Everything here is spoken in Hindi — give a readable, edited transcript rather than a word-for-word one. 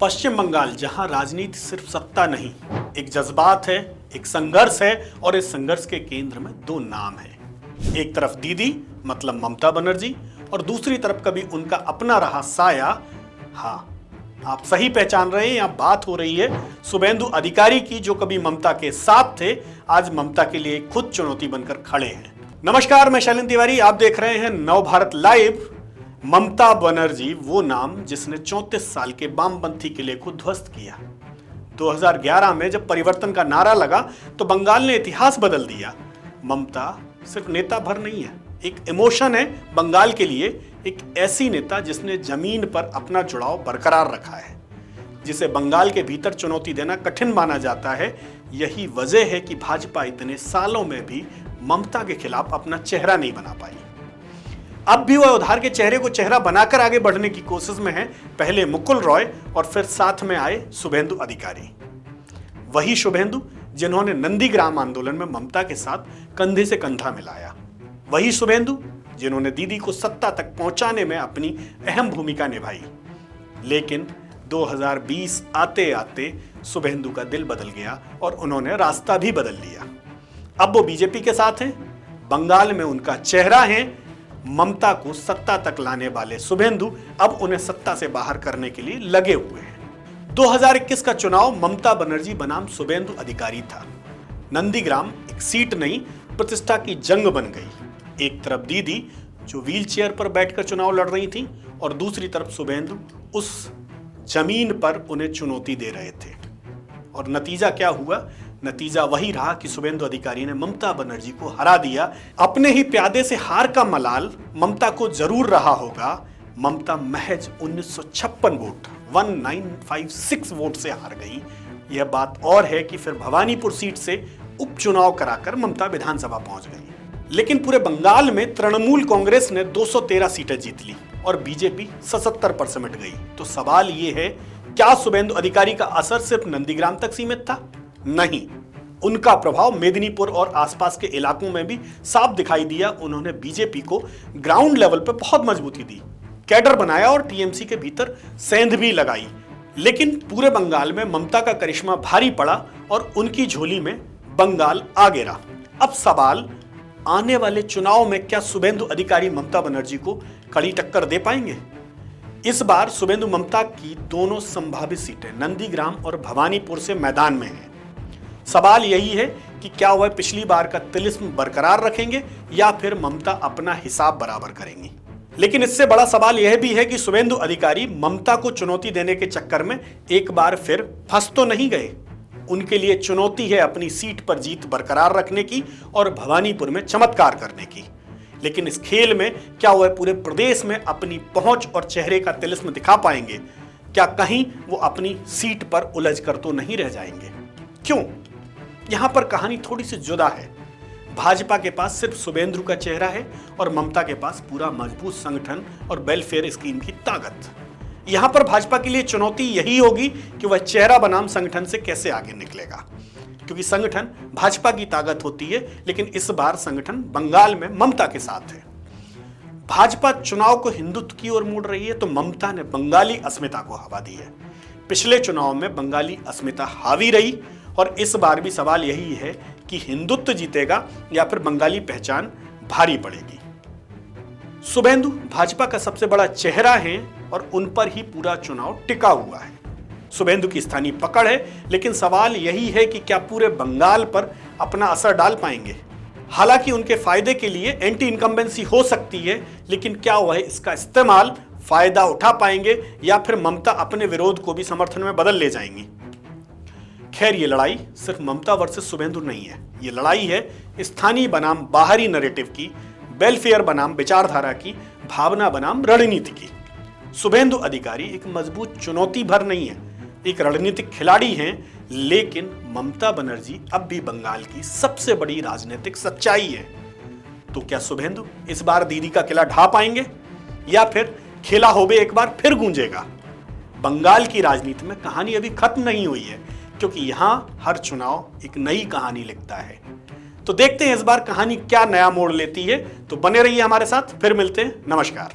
पश्चिम बंगाल, जहां राजनीति सिर्फ सत्ता नहीं, एक जज्बात है, एक संघर्ष है और इस संघर्ष के केंद्र में दो नाम है। एक तरफ दीदी मतलब ममता बनर्जी और दूसरी तरफ कभी उनका अपना रहा साया, हाँ आप सही पहचान रहे हैं, यहाँ बात हो रही है शुभेंदु अधिकारी की, जो कभी ममता के साथ थे, आज ममता के लिए खुद चुनौती बनकर खड़े हैं। नमस्कार, मैं शैलेंद्र तिवारी, आप देख रहे हैं नवभारत लाइव। ममता बनर्जी वो नाम जिसने 34 साल के वामपंथी किले को ध्वस्त किया। 2011 में जब परिवर्तन का नारा लगा तो बंगाल ने इतिहास बदल दिया। ममता सिर्फ नेता भर नहीं है, एक इमोशन है बंगाल के लिए, एक ऐसी नेता जिसने जमीन पर अपना जुड़ाव बरकरार रखा है, जिसे बंगाल के भीतर चुनौती देना कठिन माना जाता है। यही वजह है कि भाजपा इतने सालों में भी ममता के खिलाफ अपना चेहरा नहीं बना पाई। अब भी वह उधार के चेहरे को चेहरा बनाकर आगे बढ़ने की कोशिश में है। पहले मुकुल रॉय और फिर साथ में आए शुभेंदु अधिकारी, वही शुभेंदु जिन्होंने नंदीग्राम आंदोलन में ममता के साथ कंधे से कंधा मिलाया, वही शुभेंदु जिन्होंने दीदी को सत्ता तक पहुंचाने में अपनी अहम भूमिका निभाई। लेकिन 2020 आते आते शुभेंदु का दिल बदल गया और उन्होंने रास्ता भी बदल लिया। अब वो बीजेपी के साथ हैं, बंगाल में उनका चेहरा है। ममता को सत्ता तक लाने वाले शुभेंदु अब उन्हें सत्ता से बाहर करने के लिए लगे हुए हैं। 2021 का चुनाव ममता बनर्जी बनाम शुभेंदु अधिकारी था। नंदीग्राम एक सीट नहीं, प्रतिष्ठा की जंग बन गई। एक तरफ दीदी जो व्हील चेयर पर बैठकर चुनाव लड़ रही थी और दूसरी तरफ शुभेंदु उस जमीन पर उन्हें चुनौती दे रहे थे। और नतीजा क्या हुआ? नतीजा वही रहा कि शुभेंदु अधिकारी ने ममता बनर्जी को हरा दिया। अपने ही प्यादे से हार का मलाल ममता को जरूर रहा होगा। ममता महज 1956 वोट 1956 वोट से हार गई। यह बात और है कि फिर भवानीपुर सीट से उपचुनाव कराकर ममता विधानसभा पहुंच गई। लेकिन पूरे बंगाल में तृणमूल कांग्रेस ने 213 सीटें जीत ली और बीजेपी 77 पर सिमट गई। तो सवाल यह है, क्या शुभेंदु अधिकारी का असर सिर्फ नंदीग्राम तक सीमित था? नहीं, उनका प्रभाव मेदिनीपुर और आसपास के इलाकों में भी साफ दिखाई दिया। उन्होंने बीजेपी को ग्राउंड लेवल पर बहुत मजबूती दी, कैडर बनाया और टीएमसी के भीतर सेंध भी लगाई। लेकिन पूरे बंगाल में ममता का करिश्मा भारी पड़ा और उनकी झोली में बंगाल आ गिरा। अब सवाल, आने वाले चुनाव में क्या शुभेंदु अधिकारी ममता बनर्जी को कड़ी टक्कर दे पाएंगे? इस बार शुभेंदु ममता की दोनों संभावित सीटें नंदीग्राम और भवानीपुर से मैदान में हैं। सवाल यही है कि क्या वह पिछली बार का तिलिस्म बरकरार रखेंगे या फिर ममता अपना हिसाब बराबर करेंगी। लेकिन इससे बड़ा सवाल यह भी है कि शुभेंदु अधिकारी ममता को चुनौती देने के चक्कर में एक बार फिर फंस तो नहीं गए। उनके लिए चुनौती है अपनी सीट पर जीत बरकरार रखने की और भवानीपुर में चमत्कार करने की। लेकिन इस खेल में क्या वह पूरे प्रदेश में अपनी पहुंच और चेहरे का तिलिस्म दिखा पाएंगे? क्या कहीं वो अपनी सीट पर उलझ कर तो नहीं रह जाएंगे? क्यों? यहां पर कहानी थोड़ी सी जुदा है। भाजपा के पास सिर्फ शुभेंदु का चेहरा है और ममता के पास पूरा मजबूत संगठन और वेलफेयर स्कीम की ताकत। यहां पर भाजपा के लिए चुनौती यही होगी कि वह चेहरा बनाम संगठन से कैसे आगे निकलेगा, क्योंकि संगठन भाजपा की ताकत होती है, लेकिन इस बार संगठन बंगाल में ममता के साथ है। भाजपा चुनाव को हिंदुत्व की ओर मोड़ रही है तो ममता ने बंगाली अस्मिता को हवा दी है। पिछले चुनाव में बंगाली अस्मिता हावी रही और इस बार भी सवाल यही है कि हिंदुत्व जीतेगा या फिर बंगाली पहचान भारी पड़ेगी। शुभेंदु भाजपा का सबसे बड़ा चेहरा है और उन पर ही पूरा चुनाव टिका हुआ है। शुभेंदु की स्थानीय पकड़ है, लेकिन सवाल यही है कि क्या पूरे बंगाल पर अपना असर डाल पाएंगे। हालांकि उनके फायदे के लिए एंटी इनकम्बेंसी हो सकती है, लेकिन क्या वह इसका इस्तेमाल फायदा उठा पाएंगे या फिर ममता अपने विरोध को भी समर्थन में बदल ले जाएंगी। खैर, ये लड़ाई सिर्फ ममता वर्सेस शुभेंदु नहीं है, ये लड़ाई है स्थानीय बनाम बाहरी नैरेटिव की, वेलफेयर बनाम विचारधारा की, भावना बनाम रणनीति की। शुभेंदु अधिकारी एक मजबूत चुनौती भर नहीं है, एक रणनीतिक खिलाड़ी हैं, लेकिन ममता बनर्जी अब भी बंगाल की सबसे बड़ी राजनीतिक सच्चाई है। तो क्या शुभेंदु इस बार दीदी का किला ढा पाएंगे या फिर खेला होबे एक बार फिर गूंजेगा? बंगाल की राजनीति में कहानी अभी खत्म नहीं हुई है, क्योंकि यहां हर चुनाव एक नई कहानी लिखता है। तो देखते हैं इस बार कहानी क्या नया मोड़ लेती है। तो बने रहिए हमारे साथ, फिर मिलते हैं। नमस्कार।